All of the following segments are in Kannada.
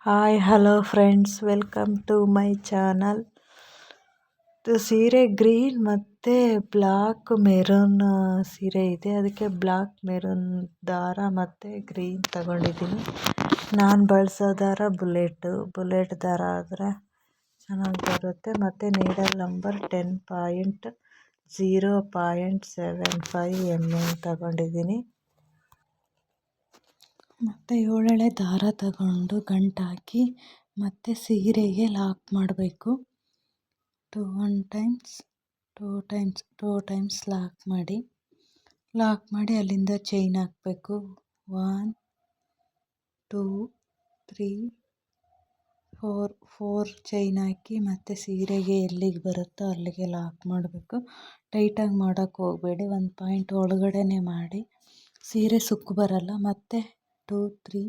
Hi hello friends, welcome to my channel. ಸೀರೆ ಗ್ರೀನ್ ಮತ್ತು ಬ್ಲಾಕ್ ಮೆರೂನ್ ಸೀರೆ ಇದೆ. ಅದಕ್ಕೆ ಬ್ಲಾಕ್ ಮೆರೂನ್ ದಾರ ಮತ್ತು ಗ್ರೀನ್ ತಗೊಂಡಿದ್ದೀನಿ. ನಾನು ಬಳಸೋ ದಾರ ಬುಲೆಟ್ ದಾರ ಆದರೆ ಚೆನ್ನಾಗಿ ಬರುತ್ತೆ. ಮತ್ತು ನೀಡಲ್ ನಂಬರ್ 10.0.75 ತಗೊಂಡಿದ್ದೀನಿ. ಮತ್ತು 7 ಎಳೆ ದಾರ ತಗೊಂಡು ಗಂಟಾಕಿ ಮತ್ತು ಸೀರೆಗೆ ಲಾಕ್ ಮಾಡಬೇಕು. ಟೂ ಟೈಮ್ಸ್ ಲಾಕ್ ಮಾಡಿ ಅಲ್ಲಿಂದ ಚೈನ್ ಹಾಕಬೇಕು. 1 2 3 4 ಚೈನ್ ಹಾಕಿ ಮತ್ತು ಸೀರೆಗೆ ಎಲ್ಲಿಗೆ ಬರುತ್ತೋ ಅಲ್ಲಿಗೆ ಲಾಕ್ ಮಾಡಬೇಕು. ಟೈಟಾಗಿ ಮಾಡೋಕ್ಕೆ ಹೋಗಬೇಡಿ, ಒಂದು ಪಾಯಿಂಟ್ ಒಳಗಡೆನೆ ಮಾಡಿ, ಸೀರೆ ಸುಕ್ಕು ಬರಲ್ಲ. ಮತ್ತು 2 3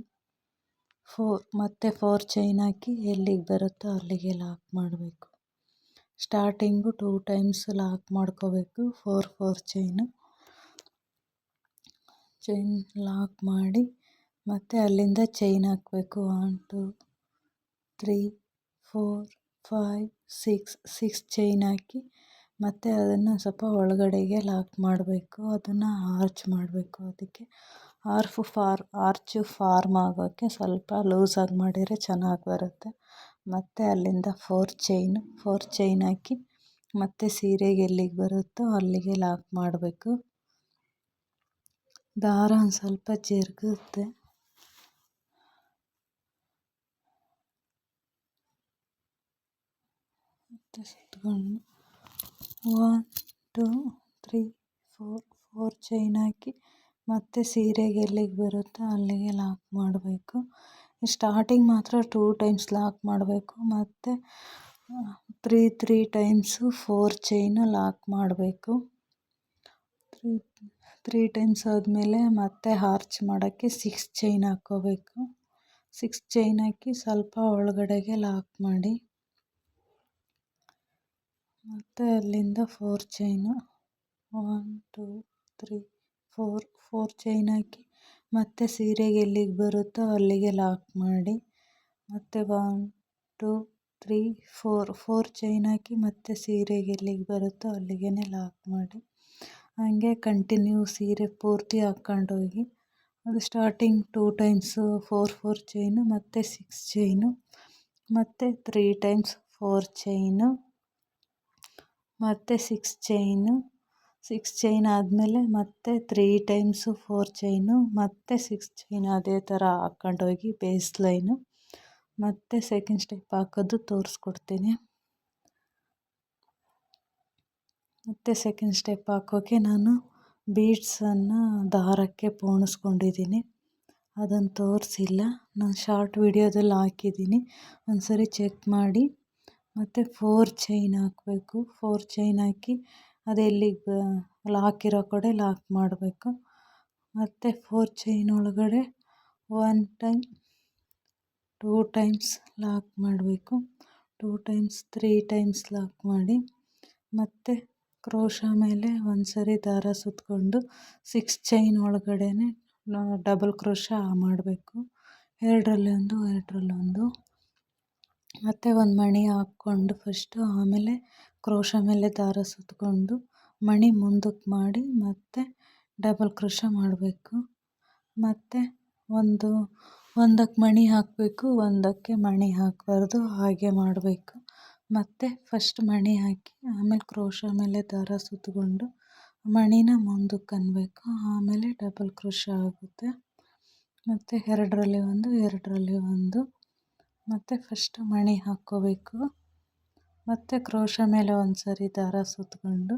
4 ಮತ್ತು 4 ಚೈನ್ ಹಾಕಿ ಎಲ್ಲಿಗೆ ಬರುತ್ತೋ ಅಲ್ಲಿಗೆ ಲಾಕ್ ಮಾಡಬೇಕು. ಸ್ಟಾರ್ಟಿಂಗು 2 ಟೈಮ್ಸ್ ಲಾಕ್ ಮಾಡ್ಕೋಬೇಕು. 4 ಚೈನ್ ಲಾಕ್ ಮಾಡಿ ಮತ್ತು ಅಲ್ಲಿಂದ ಚೈನ್ ಹಾಕಬೇಕು. 1 2 3 4 5 6 ಚೈನ್ ಹಾಕಿ ಮತ್ತು ಅದನ್ನು ಸ್ವಲ್ಪ ಒಳಗಡೆಗೆ ಲಾಕ್ ಮಾಡಬೇಕು. ಅದನ್ನು ಆರ್ಚ್ ಮಾಡಬೇಕು. ಅದಕ್ಕೆ ಆರ್ಚು ಫಾರ್ಮ್ ಆಗೋಕ್ಕೆ ಸ್ವಲ್ಪ ಲೂಸಾಗಿ ಮಾಡಿದರೆ ಚೆನ್ನಾಗಿ ಬರುತ್ತೆ. ಮತ್ತು ಅಲ್ಲಿಂದ 4 ಚೈನ್ ಹಾಕಿ ಮತ್ತು ಸೀರೆಗೆ ಎಲ್ಲಿಗೆ ಬರುತ್ತೋ ಅಲ್ಲಿಗೆ ಲಾಕ್ ಮಾಡಬೇಕು. ದಾರ ಒಂದು ಸ್ವಲ್ಪ ಜರುಗುತ್ತೆ. ಮತ್ತು ಸುತ್ತಕೊಂಡು 1 2 3 4 ಚೈನ್ ಹಾಕಿ ಮತ್ತು ಸೀರೆಗೆ ಎಲ್ಲಿಗೆ ಬರುತ್ತೋ ಅಲ್ಲಿಗೆ ಲಾಕ್ ಮಾಡಬೇಕು. ಸ್ಟಾರ್ಟಿಂಗ್ ಮಾತ್ರ 2 ಟೈಮ್ಸ್ ಲಾಕ್ ಮಾಡಬೇಕು. ಮತ್ತು 3 ಟೈಮ್ಸು 4 ಚೈನ್ ಲಾಕ್ ಮಾಡಬೇಕು. 3 ಟೈಮ್ಸ್ ಆದಮೇಲೆ ಮತ್ತೆ ಆರ್ಚ್ ಮಾಡೋಕ್ಕೆ 6 ಚೈನ್ ಹಾಕ್ಕೋಬೇಕು. 6 ಚೈನ್ ಹಾಕಿ ಸ್ವಲ್ಪ ಒಳಗಡೆಗೆ ಲಾಕ್ ಮಾಡಿ ಮತ್ತು ಅಲ್ಲಿಂದ 4 ಚೈನು 1 2 3 4 ಚೈನ್ ಹಾಕಿ ಮತ್ತು ಸೀರೆಗೆ ಎಲ್ಲಿಗೆ ಬರುತ್ತೋ ಅಲ್ಲಿಗೆ ಲಾಕ್ ಮಾಡಿ ಮತ್ತು 1 2 3 4 ಚೈನ್ ಹಾಕಿ ಮತ್ತು ಸೀರೆಗೆ ಎಲ್ಲಿಗೆ ಬರುತ್ತೋ ಅಲ್ಲಿಗೆ ಲಾಕ್ ಮಾಡಿ. ಹಾಗೆ ಕಂಟಿನ್ಯೂ ಸೀರೆ ಪೂರ್ತಿ ಹಾಕ್ಕೊಂಡೋಗಿ. ಅದು ಸ್ಟಾರ್ಟಿಂಗ್ 2 ಟೈಮ್ಸು 4 ಚೈನು ಮತ್ತು 6 ಚೈನು ಮತ್ತು 3 ಟೈಮ್ಸ್ 4 ಚೈನು ಮತ್ತು 6 ಚೈನ್ ಆದಮೇಲೆ ಮತ್ತೆ 3 ಟೈಮ್ಸು 4 ಚೈನು ಮತ್ತು 6 ಚೈನ್ ಅದೇ ಥರ ಹಾಕ್ಕೊಂಡೋಗಿ ಬೇಸ್ ಲೈನು. ಮತ್ತು ಸೆಕೆಂಡ್ ಸ್ಟೆಪ್ ಹಾಕೋದು ತೋರಿಸ್ಕೊಡ್ತೀನಿ. ಮತ್ತು ಸೆಕೆಂಡ್ ಸ್ಟೆಪ್ ಹಾಕೋಕ್ಕೆ ನಾನು ಬೀಡ್ಸನ್ನು ದಾರಕ್ಕೆ ಪೋಣಿಸ್ಕೊಂಡಿದ್ದೀನಿ. ಅದನ್ನು ತೋರಿಸಿಲ್ಲ, ನಾನು ಶಾರ್ಟ್ ವಿಡಿಯೋದಲ್ಲಿ ಹಾಕಿದ್ದೀನಿ, ಒಂದ್ಸರಿ ಚೆಕ್ ಮಾಡಿ. ಮತ್ತು 4 ಚೈನ್ ಹಾಕಬೇಕು. 4 ಚೈನ್ ಹಾಕಿ ಅದೆಲ್ಲಿಗೆ ಲಾಕ್ ಇರೋ ಕಡೆ ಲಾಕ್ ಮಾಡಬೇಕು. ಮತ್ತು 4 ಚೈನ್ ಒಳಗಡೆ 1 ಟೈಮ್ 2 ಟೈಮ್ಸ್ ಲಾಕ್ ಮಾಡಬೇಕು. 2 ಟೈಮ್ಸ್ 3 ಟೈಮ್ಸ್ ಲಾಕ್ ಮಾಡಿ ಮತ್ತು ಕ್ರೋಶ ಮೇಲೆ ಒಂದ್ಸರಿ ದಾರ ಸುತ್ತಕೊಂಡು 6 ಚೈನ್ ಒಳಗಡೆ ಡಬಲ್ ಕ್ರೋಶ ಮಾಡಬೇಕು. 2 ಮತ್ತು ಒಂದು ಮಣಿ ಹಾಕ್ಕೊಂಡು ಫಸ್ಟು, ಆಮೇಲೆ ಕ್ರೋಶ ಮೇಲೆ ದಾರ ಸುತ್ತಕೊಂಡು ಮಣಿ ಮುಂದಕ್ಕೆ ಮಾಡಿ ಮತ್ತು ಡಬಲ್ ಕ್ರೋಶ ಮಾಡಬೇಕು. ಮತ್ತು ಒಂದಕ್ಕೆ ಮಣಿ ಹಾಕಬೇಕು, ಒಂದಕ್ಕೆ ಮಣಿ ಹಾಕಬಾರ್ದು, ಹಾಗೆ ಮಾಡಬೇಕು. ಮತ್ತು ಫಸ್ಟ್ ಮಣಿ ಹಾಕಿ ಆಮೇಲೆ ಕ್ರೋಶ ಮೇಲೆ ದಾರ ಸುತ್ತಕೊಂಡು ಮಣಿನ ಮುಂದಕ್ಕೆ ಅನ್ಬೇಕು, ಆಮೇಲೆ ಡಬಲ್ ಕ್ರೋಶ ಆಗುತ್ತೆ. ಮತ್ತು 2 ಮತ್ತು ಫಸ್ಟ್ ಮಣಿ ಹಾಕ್ಕೋಬೇಕು. ಮತ್ತು ಕ್ರೋಶ ಮೇಲೆ ಒಂದ್ಸರಿ ದಾರ ಸುತ್ತಕೊಂಡು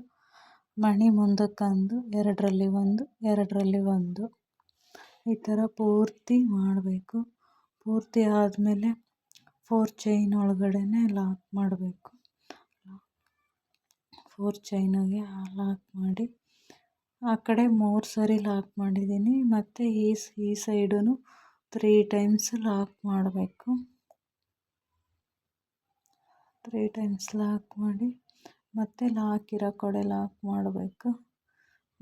ಮಣಿ ಮುಂದಕ್ಕಂದು 2 ಈ ಥರ ಪೂರ್ತಿ ಮಾಡಬೇಕು. ಪೂರ್ತಿ ಆದಮೇಲೆ 4 ಚೈನ್ ಒಳಗಡೆ ಲಾಕ್ ಮಾಡಬೇಕು. 4 ಚೈನಿಗೆ ಲಾಕ್ ಮಾಡಿ ಆ ಕಡೆ 3 ಸರಿ ಲಾಕ್ ಮಾಡಿದ್ದೀನಿ. ಮತ್ತು ಈ ಸೈಡೂ 3 ಟೈಮ್ಸ್ ಲಾಕ್ ಮಾಡಬೇಕು. 3 ಟೈಮ್ಸ್ ಲಾಕ್ ಮಾಡಿ ಮತ್ತು ಲಾಕ್ ಇರೋ ಕಡೆ ಲಾಕ್ ಮಾಡಬೇಕು.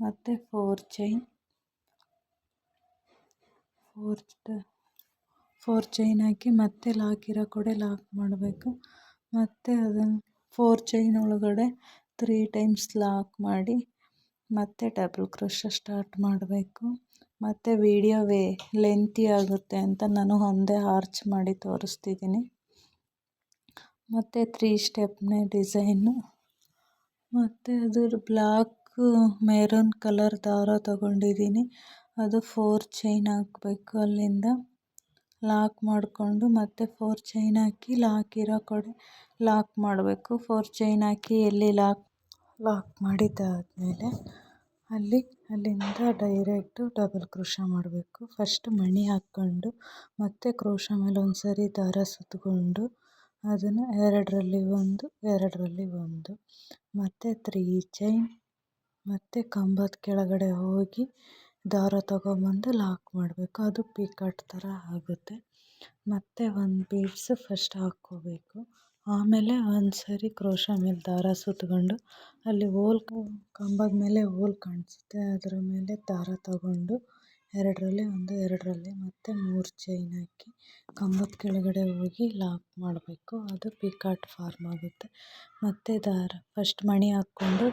ಮತ್ತು 4 4 ಚೈನ್ ಹಾಕಿ ಮತ್ತೆ ಲಾಕ್ ಇರೋ ಕಡೆ ಲಾಕ್ ಮಾಡಬೇಕು. ಮತ್ತು ಅದನ್ನು 4 ಚೈನ್ ಒಳಗಡೆ 3 ಟೈಮ್ಸ್ ಲಾಕ್ ಮಾಡಿ ಮತ್ತೆ ಡಬಲ್ ಕ್ರೋಶಾ ಸ್ಟಾರ್ಟ್ ಮಾಡಬೇಕು. ಮತ್ತು ವಿಡಿಯೋ ಲೆಂತಿ ಆಗುತ್ತೆ ಅಂತ ನಾನು ಒಂದೇ ಆರ್ಚ್ ಮಾಡಿ ತೋರಿಸ್ತಿದ್ದೀನಿ. ಮತ್ತು 3 ಸ್ಟೆಪ್ನೇ ಡಿಸೈನು. ಮತ್ತು ಅದ್ರ ಬ್ಲ್ಯಾಕ್ ಮೆರೂನ್ ಕಲರ್ ದಾರ ತಗೊಂಡಿದ್ದೀನಿ. ಅದು 4 ಚೈನ್ ಹಾಕಬೇಕು. ಅಲ್ಲಿಂದ ಲಾಕ್ ಮಾಡಿಕೊಂಡು ಮತ್ತೆ 4 ಚೈನ್ ಹಾಕಿ ಲಾಕ್ ಇರೋ ಕಡೆ ಲಾಕ್ ಮಾಡಬೇಕು. 4 ಚೈನ್ ಹಾಕಿ ಎಲ್ಲಿ ಲಾಕ್ ಮಾಡಿದ್ದಾದಮೇಲೆ ಅಲ್ಲಿಂದ ಡೈರೆಕ್ಟು ಡಬಲ್ ಕ್ರೋಶಾ ಮಾಡಬೇಕು. ಫಸ್ಟ್ ಮಣಿ ಹಾಕ್ಕೊಂಡು ಮತ್ತೆ ಕ್ರೋಶಾ ಮೇಲೆ ಒಂದು ಸರಿ ದಾರ ಸುತ್ತಕೊಂಡು ಅದನ್ನು 2ರಲ್ಲಿ 1 2ರಲ್ಲಿ 1 ಮತ್ತು 3 ಚೈನ್ ಮತ್ತು ಕಂಬದ ಕೆಳಗಡೆ ಹೋಗಿ ದಾರ ತಗೊಂಬಂದು ಲಾಕ್ ಮಾಡಬೇಕು. ಅದು ಪಿಕಾಟ್ ಥರ ಆಗುತ್ತೆ. ಮತ್ತು ಒಂದು ಬೀಡ್ಸು ಫಸ್ಟ್ ಹಾಕ್ಕೋಬೇಕು. ಆಮೇಲೆ ಒಂದು ಸರಿ ಕ್ರೋಶಾ ಮೇಲೆ ದಾರ ಸುತ್ತಕೊಂಡು ಅಲ್ಲಿ ಕಂಬದ ಮೇಲೆ ಹೋಲ್ ಕಾಣಿಸುತ್ತೆ, ಅದರ ಮೇಲೆ ದಾರ ತಗೊಂಡು 2ರಲ್ಲಿ 1 2ರಲ್ಲಿ ಮತ್ತು 3 ಚೈನ್ ಹಾಕಿ ಕಂಬದ ಕೆಳಗಡೆ ಹೋಗಿ ಲಾಕ್ ಮಾಡಬೇಕು. ಅದು ಪಿಕಾಟ್ ಫಾರ್ಮ್ ಆಗುತ್ತೆ. ಮತ್ತು ದಾರ ಫಸ್ಟ್ ಮಣಿ ಹಾಕ್ಕೊಂಡು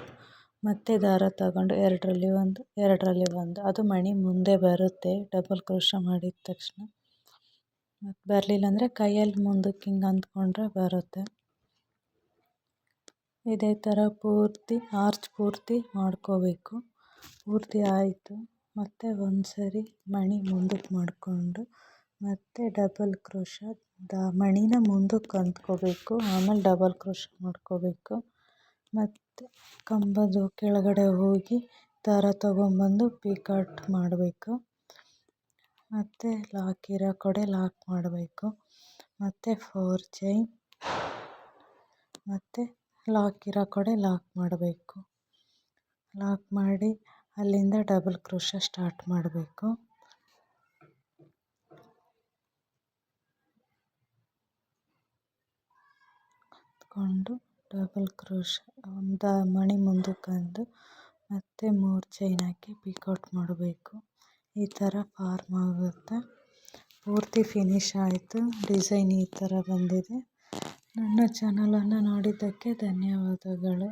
ಮತ್ತೆ ದಾರ ತಗೊಂಡು 2ರಲ್ಲಿ 1 2ರಲ್ಲಿ 1 ಅದು ಮಣಿ ಮುಂದೆ ಬರುತ್ತೆ ಡಬಲ್ ಕ್ರೋಶಾ ಮಾಡಿದ ತಕ್ಷಣ. ಮತ್ತು ಬರಲಿಲ್ಲ ಅಂದರೆ ಕೈಯಲ್ಲಿ ಮುಂದಕ್ಕೆ ಹಿಂಗೆ ಅಂದ್ಕೊಂಡ್ರೆ ಬರುತ್ತೆ. ಇದೇ ಥರ ಪೂರ್ತಿ ಆರ್ಚ್ ಪೂರ್ತಿ ಮಾಡ್ಕೋಬೇಕು. ಪೂರ್ತಿ ಆಯಿತು. ಮತ್ತು ಒಂದು ಸರಿ ಮಣಿ ಮುಂದಕ್ಕೆ ಮಾಡಿಕೊಂಡು ಮತ್ತು ಡಬಲ್ ಕ್ರೋಶಾ ಮಣಿನ ಮುಂದಕ್ಕೆ ಅಂದ್ಕೋಬೇಕು. ಆಮೇಲೆ ಡಬಲ್ ಕ್ರೋಶಾ ಮಾಡ್ಕೋಬೇಕು. ಮತ್ತು ಕಂಬದ ಕೆಳಗಡೆ ಹೋಗಿ ದಾರ ತಗೊಂಬಂದು ಪಿಕಾಟ್ ಮಾಡಬೇಕು. ಮತ್ತು ಲಾಕ್ ಇರೋ ಕಡೆ ಲಾಕ್ ಮಾಡಬೇಕು. ಮತ್ತು 4 ಚೈನ್ ಮತ್ತು ಲಾಕ್ ಇರೋ ಕಡೆ ಲಾಕ್ ಮಾಡಬೇಕು. ಲಾಕ್ ಮಾಡಿ ಅಲ್ಲಿಂದ ಡಬಲ್ ಕ್ರೋಶಾ ಸ್ಟಾರ್ಟ್ ಮಾಡಬೇಕು. ಕೊಂಡು ಡಬಲ್ ಕ್ರೋಶಾ ಮಣಿ ಮುಂದಕ್ಕೆ ಅಂದು ಮತ್ತು 3 ಚೈನ್ ಹಾಕಿ ಪಿಕಾಟ್ ಮಾಡಬೇಕು. ಈ ಥರ ಫಾರ್ಮ್ ಆಗುತ್ತೆ. ಪೂರ್ತಿ ಫಿನಿಶ್ ಆಯಿತು. ಡಿಸೈನ್ ಈ ಥರ ಬಂದಿದೆ. ನನ್ನ ಚಾನಲನ್ನು ನೋಡಿದ್ದಕ್ಕೆ ಧನ್ಯವಾದಗಳು.